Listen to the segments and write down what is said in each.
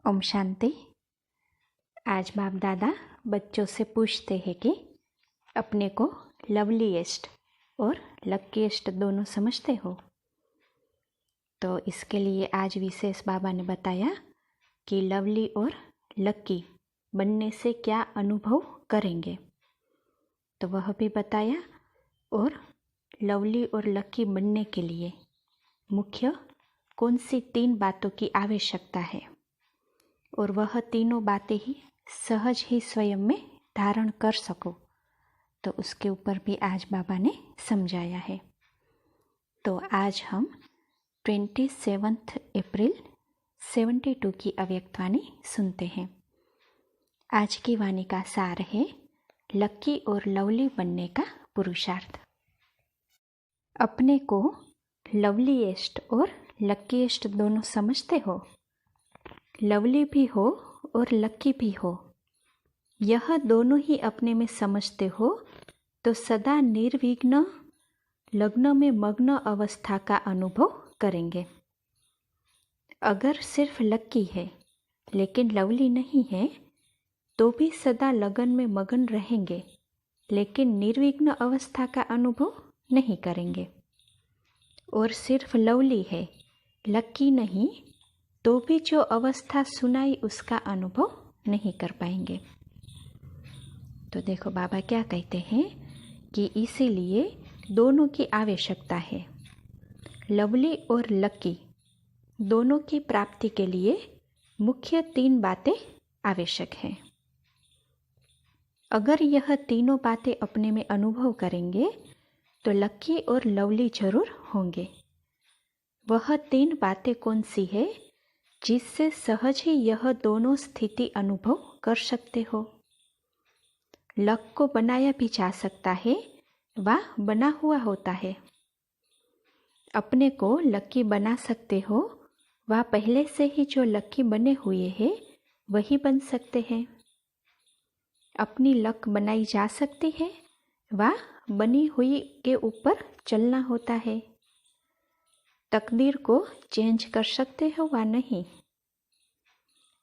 ओम शांति। आज बाप दादा बच्चों से पूछते हैं कि अपने को लवलीएस्ट और लकीएस्ट दोनों समझते हो। तो इसके लिए आज विशेष बाबा ने बताया कि लवली और लकी बनने से क्या अनुभव करेंगे, तो वह भी बताया। और लवली और लकी बनने के लिए मुख्य कौन सी 3 बातों की आवश्यकता है, और वह तीनों बातें ही सहज ही स्वयं में धारण कर सको, तो उसके ऊपर भी आज बाबा ने समझाया है। तो आज हम 27 अप्रैल 72 की अव्यक्त वाणी सुनते हैं। आज की वाणी का सार है लकी और लवली बनने का पुरुषार्थ। अपने को लवलीएस्ट और लकीएस्ट दोनों समझते हो। लवली भी हो और लकी भी हो, यह दोनों ही अपने में समझते हो तो सदा निर्विघ्न लग्न में मग्न अवस्था का अनुभव करेंगे। अगर सिर्फ लकी है लेकिन लवली नहीं है तो भी सदा लगन में मगन रहेंगे, लेकिन निर्विघ्न अवस्था का अनुभव नहीं करेंगे। और सिर्फ लवली है, लकी नहीं, तो भी जो अवस्था सुनाई उसका अनुभव नहीं कर पाएंगे। तो देखो बाबा क्या कहते हैं कि इसीलिए दोनों की आवश्यकता है। लवली और लकी दोनों की प्राप्ति के लिए मुख्य 3 बातें आवश्यक हैं। अगर यह तीनों बातें अपने में अनुभव करेंगे तो लकी और लवली जरूर होंगे। वह 3 बातें कौन सी है जिससे सहज ही यह दोनों स्थिति अनुभव कर सकते हो। लक को बनाया भी जा सकता है व बना हुआ होता है। अपने को लकी बना सकते हो व पहले से ही जो लकी बने हुए हैं वही बन सकते हैं। अपनी लक बनाई जा सकती है व बनी हुई के ऊपर चलना होता है। तकदीर को चेंज कर सकते हो व नहीं।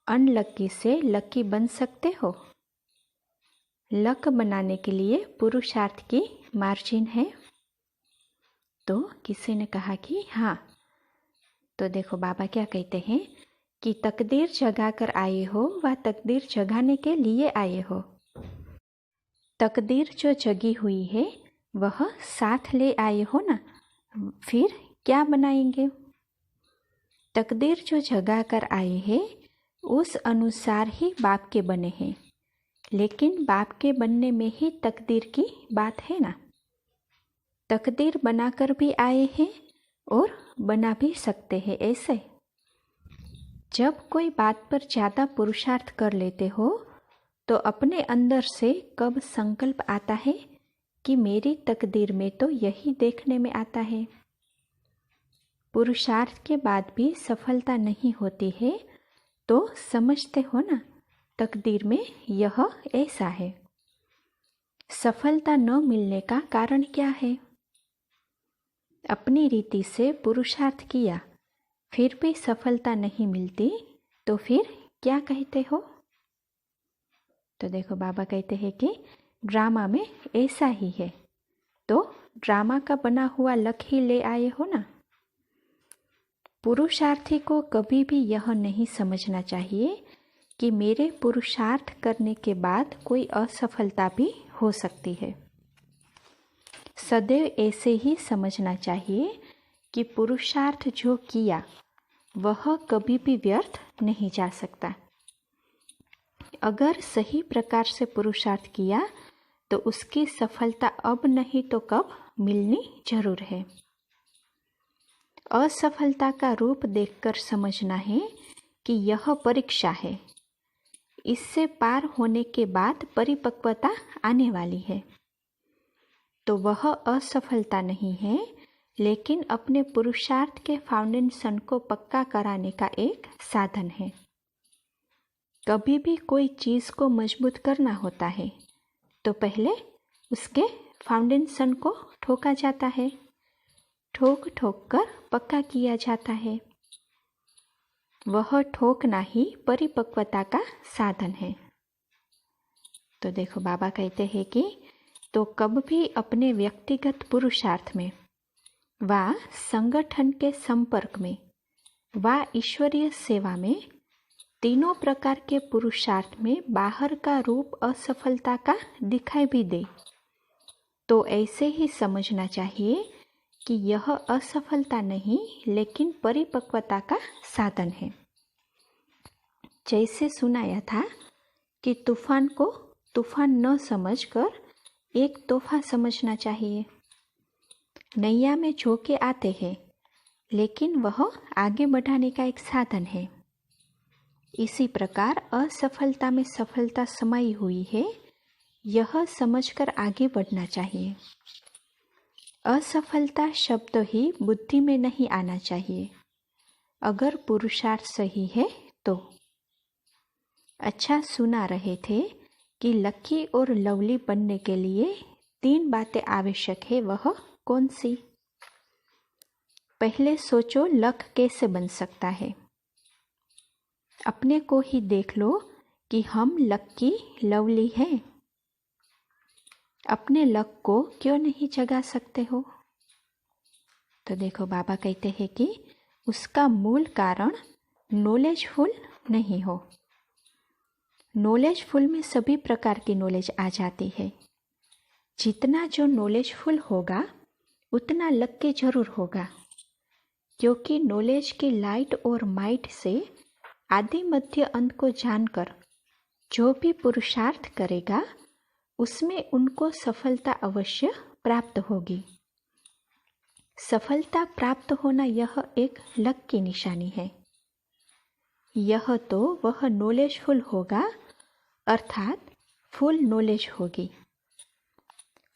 अनलकी से लकी बन सकते हो। लक बनाने के लिए पुरुषार्थ की मार्जिन है। तो किसी ने कहा कि हाँ, तो देखो बाबा क्या कहते हैं कि तकदीर जगा कर आए हो व तकदीर जगाने के लिए आए हो। तकदीर जो जगी हुई है वह साथ ले आए हो ना, फिर क्या बनाएंगे। तकदीर जो जगा कर आए हैं उस अनुसार ही बाप के बने हैं, लेकिन बाप के बनने में ही तकदीर की बात है ना। तकदीर बनाकर भी आए हैं और बना भी सकते हैं। ऐसे जब कोई बात पर ज़्यादा पुरुषार्थ कर लेते हो तो अपने अंदर से कब संकल्प आता है कि मेरी तकदीर में तो यही देखने में आता है। पुरुषार्थ के बाद भी सफलता नहीं होती है तो समझते हो ना, तकदीर में यह ऐसा है। सफलता न मिलने का कारण क्या है। अपनी रीति से पुरुषार्थ किया फिर भी सफलता नहीं मिलती तो फिर क्या कहते हो। तो देखो बाबा कहते हैं कि ड्रामा में ऐसा ही है, तो ड्रामा का बना हुआ लक ही ले आए हो ना। पुरुषार्थी को कभी भी यह नहीं समझना चाहिए कि मेरे पुरुषार्थ करने के बाद कोई असफलता भी हो सकती है। सदैव ऐसे ही समझना चाहिए कि पुरुषार्थ जो किया वह कभी भी व्यर्थ नहीं जा सकता। अगर सही प्रकार से पुरुषार्थ किया तो उसकी सफलता अब नहीं तो कब मिलनी जरूर है। असफलता का रूप देखकर समझना है कि यह परीक्षा है। इससे पार होने के बाद परिपक्वता आने वाली है। तो वह असफलता नहीं है, लेकिन अपने पुरुषार्थ के फाउंडेशन को पक्का कराने का एक साधन है। कभी भी कोई चीज़ को मजबूत करना होता है तो पहले उसके फाउंडेशन को ठोका जाता है, ठोक ठोक कर पक्का किया जाता है। वह ठोकना ही परिपक्वता का साधन है। तो देखो बाबा कहते हैं कि तो कब भी अपने व्यक्तिगत पुरुषार्थ में व संगठन के संपर्क में व ईश्वरीय सेवा में तीनों प्रकार के पुरुषार्थ में बाहर का रूप असफलता का दिखाई भी दे तो ऐसे ही समझना चाहिए कि यह असफलता नहीं लेकिन परिपक्वता का साधन है। जैसे सुनाया था कि तूफान को तूफान न समझकर एक तोहफा समझना चाहिए। नैया में झोंके आते हैं लेकिन वह आगे बढ़ाने का एक साधन है। इसी प्रकार असफलता में सफलता समाई हुई है, यह समझकर आगे बढ़ना चाहिए। असफलता शब्द ही बुद्धि में नहीं आना चाहिए अगर पुरुषार्थ सही है तो। अच्छा, सुना रहे थे कि लकी और लवली बनने के लिए 3 बातें आवश्यक है, वह कौन सी? पहले सोचो लक कैसे बन सकता है। अपने को ही देख लो कि हम लकी लवली हैं। अपने लक को क्यों नहीं जगा सकते हो? तो देखो बाबा कहते हैं कि उसका मूल कारण नॉलेजफुल नहीं हो। नॉलेजफुल में सभी प्रकार की नॉलेज आ जाती है। जितना जो नॉलेजफुल होगा उतना लकी जरूर होगा, क्योंकि नॉलेज की लाइट और माइट से आदि मध्य अंत को जानकर जो भी पुरुषार्थ करेगा उसमें उनको सफलता अवश्य प्राप्त होगी। सफलता प्राप्त होना यह एक लक की निशानी है। यह तो वह नॉलेजफुल होगा अर्थात फुल नॉलेज होगी।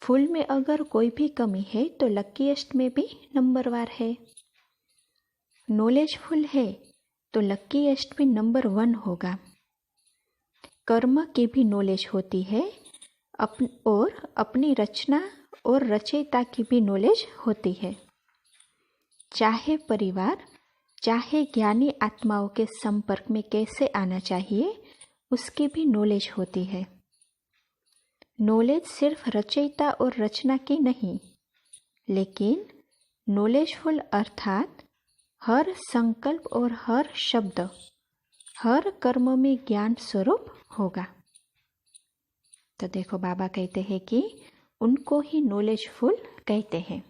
फुल में अगर कोई भी कमी है तो लकीएस्ट में भी नंबरवार है। नॉलेजफुल है तो लकीएस्ट भी नंबर 1 होगा। कर्म की भी नॉलेज होती है और अपनी रचना और रचयिता की भी नॉलेज होती है। चाहे परिवार चाहे ज्ञानी आत्माओं के संपर्क में कैसे आना चाहिए उसकी भी नॉलेज होती है। नॉलेज सिर्फ रचयिता और रचना की नहीं, लेकिन नॉलेजफुल अर्थात हर संकल्प और हर शब्द हर कर्म में ज्ञान स्वरूप होगा। तो देखो बाबा कहते हैं कि उनको ही नॉलेजफुल कहते हैं।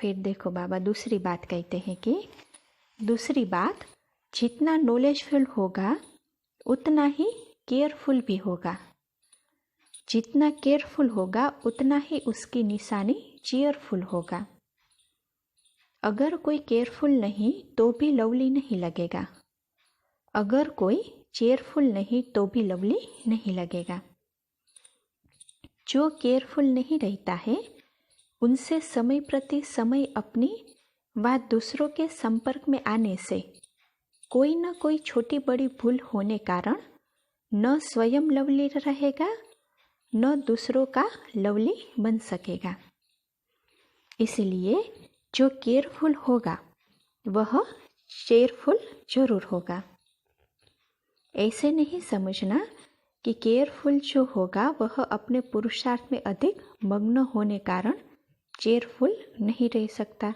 फिर देखो बाबा दूसरी बात कहते हैं कि दूसरी बात, जितना नॉलेजफुल होगा उतना ही केयरफुल भी होगा। जितना केयरफुल होगा उतना ही उसकी निशानी चीयरफुल होगा। अगर कोई केयरफुल नहीं तो भी लवली नहीं लगेगा। अगर कोई चेयरफुल नहीं तो भी लवली नहीं लगेगा। जो केयरफुल नहीं रहता है उनसे समय प्रति समय अपनी व दूसरों के संपर्क में आने से कोई न कोई छोटी बड़ी भूल होने कारण न स्वयं लवली रहेगा न दूसरों का लवली बन सकेगा। इसलिए जो केयरफुल होगा वह चेयरफुल जरूर होगा। ऐसे नहीं समझना कि केयरफुल जो होगा वह अपने पुरुषार्थ में अधिक मग्न होने कारण चेयरफुल नहीं रह सकता।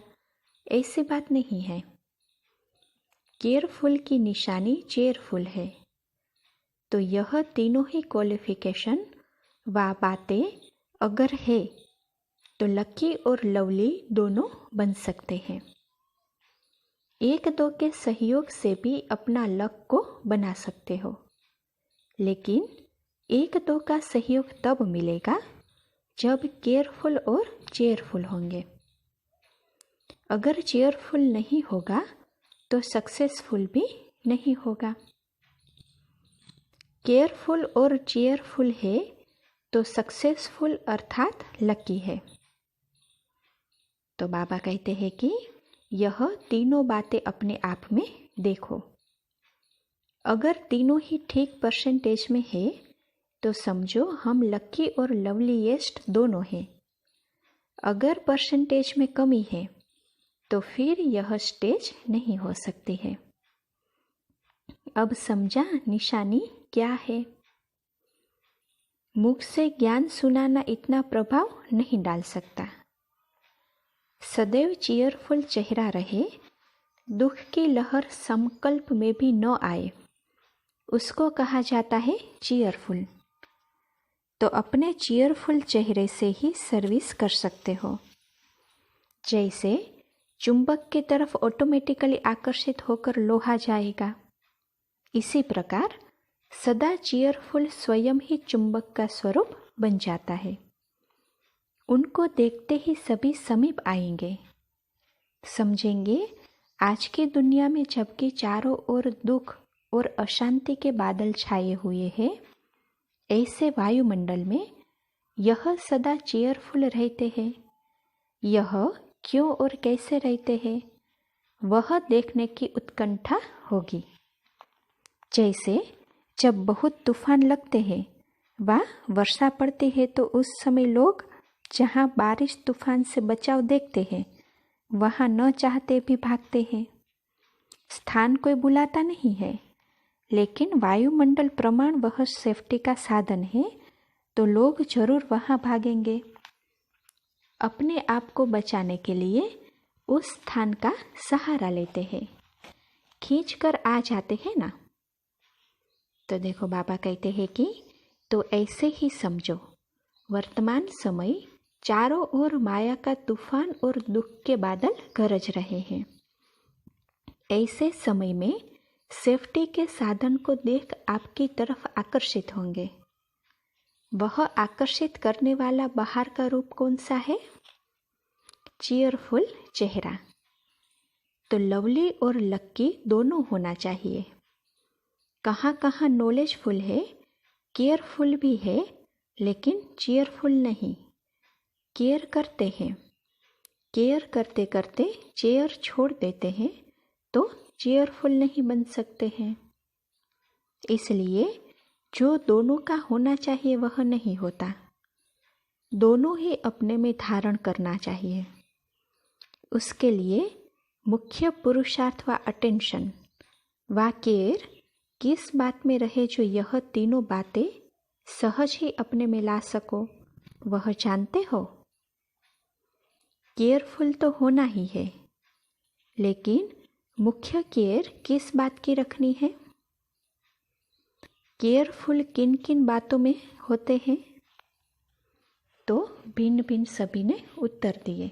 ऐसी बात नहीं है। केयरफुल की निशानी चेयरफुल है। तो यह तीनों ही क्वालिफिकेशन व बातें अगर है तो लकी और लवली दोनों बन सकते हैं। एक दो के सहयोग से भी अपना लक को बना सकते हो, लेकिन एक दो का सहयोग तब मिलेगा जब केयरफुल और चेयरफुल होंगे। अगर चेयरफुल नहीं होगा तो सक्सेसफुल भी नहीं होगा। केयरफुल और चेयरफुल है तो सक्सेसफुल अर्थात लकी है। तो बाबा कहते हैं कि यह तीनों बातें अपने आप में देखो। अगर तीनों ही ठीक परसेंटेज में है तो समझो हम लकी और लवलीएस्ट दोनों हैं। अगर परसेंटेज में कमी है तो फिर यह स्टेज नहीं हो सकती है। अब समझा निशानी क्या है। मुख से ज्ञान सुनाना इतना प्रभाव नहीं डाल सकता। सदैव चीयरफुल चेहरा रहे, दुख की लहर संकल्प में भी न आए, उसको कहा जाता है चीयरफुल। तो अपने चीयरफुल चेहरे से ही सर्विस कर सकते हो। जैसे चुंबक की तरफ ऑटोमेटिकली आकर्षित होकर लोहा जाएगा, इसी प्रकार सदा चीयरफुल स्वयं ही चुंबक का स्वरूप बन जाता है। उनको देखते ही सभी समीप आएंगे, समझेंगे आज की दुनिया में जबकि चारों ओर दुख और अशांति के बादल छाए हुए हैं, ऐसे वायुमंडल में यह सदा चीयरफुल रहते हैं। यह क्यों और कैसे रहते हैं, वह देखने की उत्कंठा होगी। जैसे जब बहुत तूफान लगते हैं व वर्षा पड़ती है तो उस समय लोग जहाँ बारिश तूफान से बचाव देखते हैं वहाँ न चाहते भी भागते हैं। स्थान कोई बुलाता नहीं है, लेकिन वायुमंडल प्रमाण वह सेफ्टी का साधन है, तो लोग जरूर वहाँ भागेंगे। अपने आप को बचाने के लिए उस स्थान का सहारा लेते हैं, खींच कर आ जाते हैं ना। तो देखो बाबा कहते हैं कि तो ऐसे ही समझो, वर्तमान समय चारों ओर माया का तूफान और दुख के बादल गरज रहे हैं। ऐसे समय में सेफ्टी के साधन को देख आपकी तरफ आकर्षित होंगे। वह आकर्षित करने वाला बाहर का रूप कौन सा है? चीयरफुल चेहरा। तो लवली और लक्की दोनों होना चाहिए। कहाँ कहाँ नॉलेजफुल है, केयरफुल भी है, लेकिन चीयरफुल नहीं। केयर करते हैं, केयर करते करते चेयर छोड़ देते हैं तो चीयरफुल नहीं बन सकते हैं। इसलिए जो दोनों का होना चाहिए वह नहीं होता। दोनों ही अपने में धारण करना चाहिए। उसके लिए मुख्य पुरुषार्थ व अटेंशन व केयर किस बात में रहे जो यह तीनों बातें सहज ही अपने में ला सको, वह जानते हो? केयरफुल तो होना ही है, लेकिन मुख्य केयर किस बात की रखनी है? केयरफुल किन किन बातों में होते हैं? तो भिन्न भिन्न सभी ने उत्तर दिए।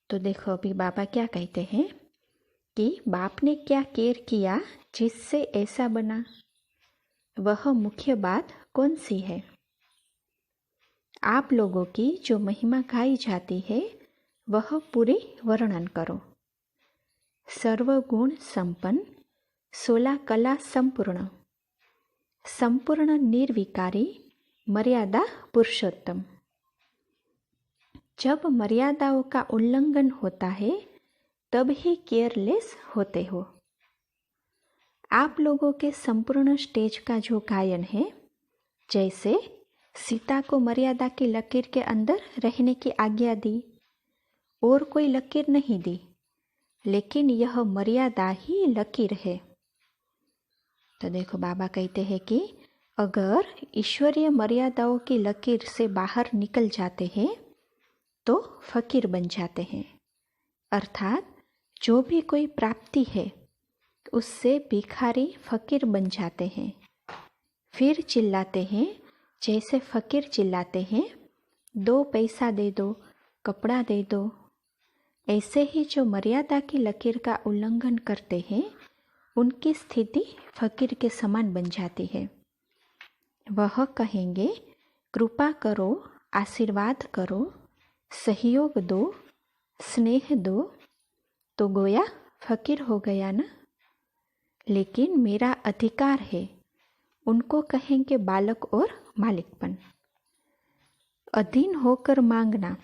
तो देखो अभी बाबा क्या कहते हैं कि बाप ने क्या केयर किया जिससे ऐसा बना, वह मुख्य बात कौन सी है? आप लोगों की जो महिमा गाई जाती है वह पूरी वर्णन करो। सर्वगुण संपन्न, 16 कला संपूर्ण, संपूर्ण निर्विकारी, मर्यादा पुरुषोत्तम। जब मर्यादाओं का उल्लंघन होता है तब ही केयरलेस होते हो। आप लोगों के संपूर्ण स्टेज का जो गायन है, जैसे सीता को मर्यादा की लकीर के अंदर रहने की आज्ञा दी और कोई लकीर नहीं दी, लेकिन यह मर्यादा ही लकीर है। तो देखो बाबा कहते हैं कि अगर ईश्वरीय मर्यादाओं की लकीर से बाहर निकल जाते हैं तो फकीर बन जाते हैं। अर्थात जो भी कोई प्राप्ति है उससे भिखारी फकीर बन जाते हैं। फिर चिल्लाते हैं, जैसे फकीर चिल्लाते हैं, 2 पैसा दे दो, कपड़ा दे दो। ऐसे ही जो मर्यादा की लकीर का उल्लंघन करते हैं उनकी स्थिति फकीर के समान बन जाती है। वह कहेंगे कृपा करो, आशीर्वाद करो, सहयोग दो, स्नेह दो, तो गोया फकीर हो गया ना। लेकिन मेरा अधिकार है, उनको कहेंगे बालक और मालिकपन। अधीन होकर मांगना,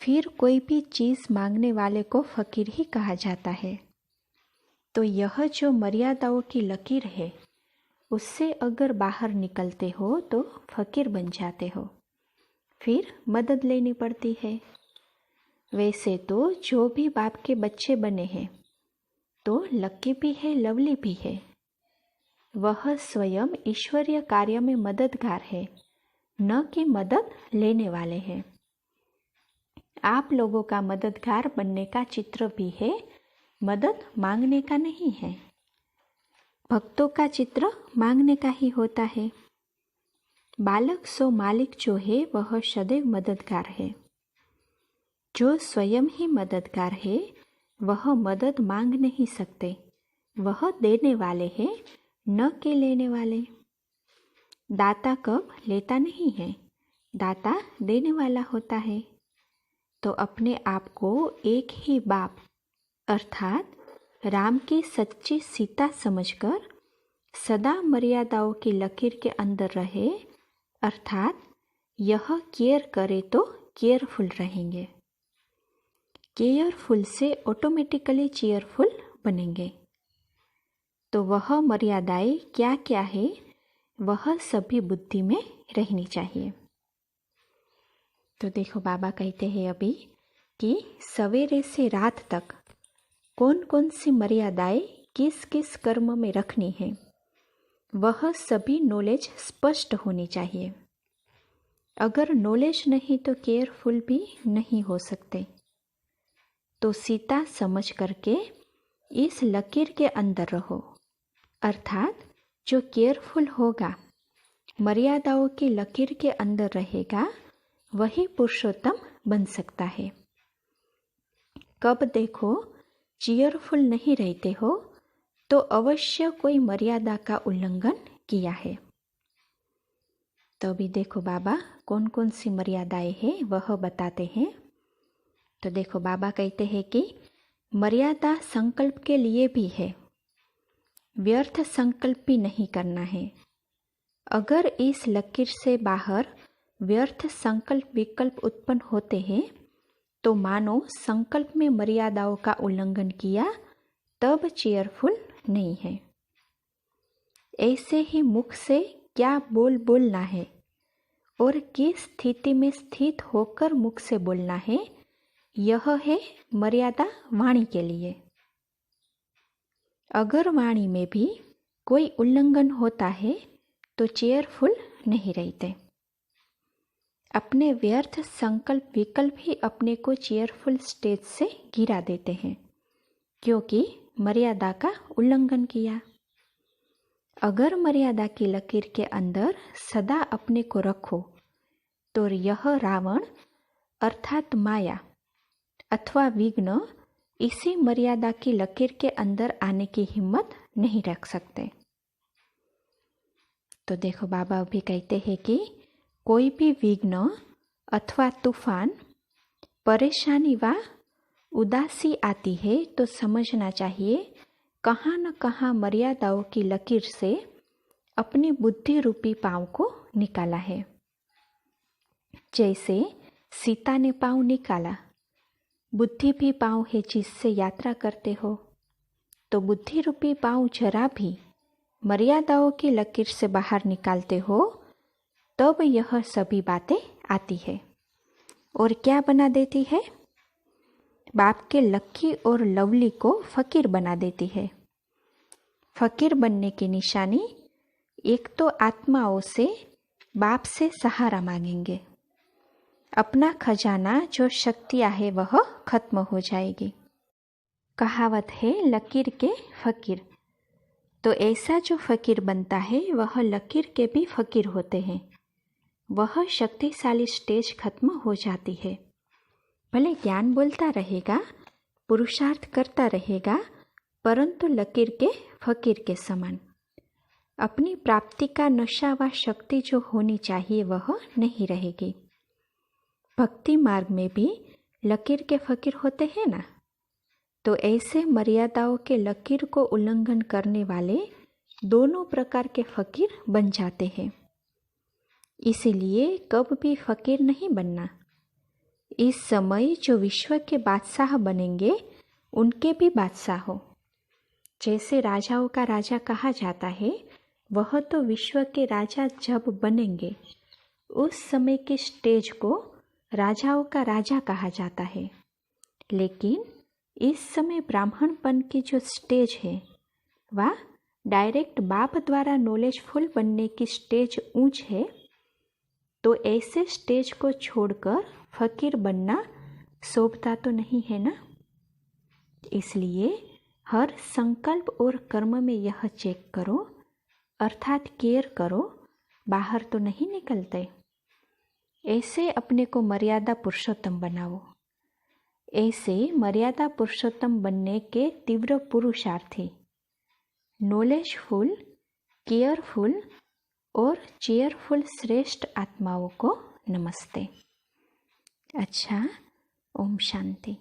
फिर कोई भी चीज़ मांगने वाले को फकीर ही कहा जाता है। तो यह जो मर्यादाओं की लकीर है उससे अगर बाहर निकलते हो तो फकीर बन जाते हो, फिर मदद लेनी पड़ती है। वैसे तो जो भी बाप के बच्चे बने हैं तो लकी भी है, लवली भी है, वह स्वयं ईश्वरीय कार्य में मददगार है, न कि मदद लेने वाले हैं। आप लोगों का मददगार बनने का चित्र भी है, मदद मांगने का नहीं है। भक्तों का चित्र मांगने का ही होता है। बालक सो मालिक जो है वह सदैव मददगार है। जो स्वयं ही मददगार है वह मदद मांग नहीं सकते, वह देने वाले हैं, न कि लेने वाले। दाता कब लेता नहीं है, दाता देने वाला होता है। तो अपने आप को एक ही बाप अर्थात राम की सच्ची सीता समझकर सदा मर्यादाओं की लकीर के अंदर रहे, अर्थात यह केयर करे तो केयरफुल रहेंगे। केयरफुल से ऑटोमेटिकली चेयरफुल बनेंगे। तो वह मर्यादाएं क्या क्या है वह सभी बुद्धि में रहनी चाहिए। तो देखो बाबा कहते हैं अभी कि सवेरे से रात तक कौन कौन सी मर्यादाएं किस किस कर्म में रखनी है, वह सभी नॉलेज स्पष्ट होनी चाहिए। अगर नॉलेज नहीं तो केयरफुल भी नहीं हो सकते। तो सीता समझ करके इस लकीर के अंदर रहो, अर्थात जो केयरफुल होगा, मर्यादाओं की लकीर के अंदर रहेगा, वही पुरुषोत्तम बन सकता है। कब देखो चेयरफुल नहीं रहते हो तो अवश्य कोई मर्यादा का उल्लंघन किया है। तो अभी देखो बाबा कौन कौन सी मर्यादाएं हैं वह बताते हैं। तो देखो बाबा कहते हैं कि मर्यादा संकल्प के लिए भी है, व्यर्थ संकल्प भी नहीं करना है। अगर इस लकीर से बाहर व्यर्थ संकल्प विकल्प उत्पन्न होते हैं तो मानो संकल्प में मर्यादाओं का उल्लंघन किया, तब चेयरफुल नहीं है। ऐसे ही मुख से क्या बोलना है और किस स्थिति में स्थित होकर मुख से बोलना है, यह है मर्यादा वाणी के लिए। अगर वाणी में भी कोई उल्लंघन होता है तो चेयरफुल नहीं रहते। अपने व्यर्थ संकल्प विकल्प ही अपने को चेयरफुल स्टेज से गिरा देते हैं, क्योंकि मर्यादा का उल्लंघन किया। अगर मर्यादा की लकीर के अंदर सदा अपने को रखो तो यह रावण अर्थात माया अथवा विघ्न इसी मर्यादा की लकीर के अंदर आने की हिम्मत नहीं रख सकते। तो देखो बाबा अभी कहते हैं कि कोई भी विघ्न अथवा तूफान, परेशानी व उदासी आती है तो समझना चाहिए कहाँ न कहाँ मर्यादाओं की लकीर से अपनी बुद्धि रूपी पाँव को निकाला है। जैसे सीता ने पाँव निकाला, बुद्धि भी पाँव है जिससे यात्रा करते हो। तो बुद्धि रूपी पाँव जरा भी मर्यादाओं की लकीर से बाहर निकालते हो तब यह सभी बातें आती है और क्या बना देती है, बाप के लक्की और लवली को फकीर बना देती है। फकीर बनने की निशानी एक तो आत्माओं से बाप से सहारा मांगेंगे, अपना खजाना जो शक्तियाँ है वह खत्म हो जाएगी। कहावत है लकीर के फकीर। तो ऐसा जो फकीर बनता है वह लकीर के भी फकीर होते हैं। वह शक्तिशाली स्टेज खत्म हो जाती है। भले ज्ञान बोलता रहेगा, पुरुषार्थ करता रहेगा, परंतु लकीर के फकीर के समान अपनी प्राप्ति का नशा व शक्ति जो होनी चाहिए वह नहीं रहेगी। भक्ति मार्ग में भी लकीर के फकीर होते हैं ना। तो ऐसे मर्यादाओं के लकीर को उल्लंघन करने वाले दोनों प्रकार के फकीर बन जाते हैं। इसीलिए कब भी फकीर नहीं बनना। इस समय जो विश्व के बादशाह बनेंगे उनके भी बादशाह हो। जैसे राजाओं का राजा कहा जाता है, वह तो विश्व के राजा जब बनेंगे उस समय के स्टेज को राजाओं का राजा कहा जाता है। लेकिन इस समय ब्राह्मणपन की जो स्टेज है वह डायरेक्ट बाप द्वारा नॉलेजफुल बनने की स्टेज ऊंच है, तो ऐसे स्टेज को छोड़कर फकीर बनना शोभता तो नहीं है ना। इसलिए हर संकल्प और कर्म में यह चेक करो, अर्थात केयर करो, बाहर तो नहीं निकलते। ऐसे अपने को मर्यादा पुरुषोत्तम बनाओ। ऐसे मर्यादा पुरुषोत्तम बनने के तीव्र पुरुषार्थी, नॉलेजफुल, केयरफुल और चेयरफुल श्रेष्ठ आत्माओं को नमस्ते। अच्छा, ओम शांति।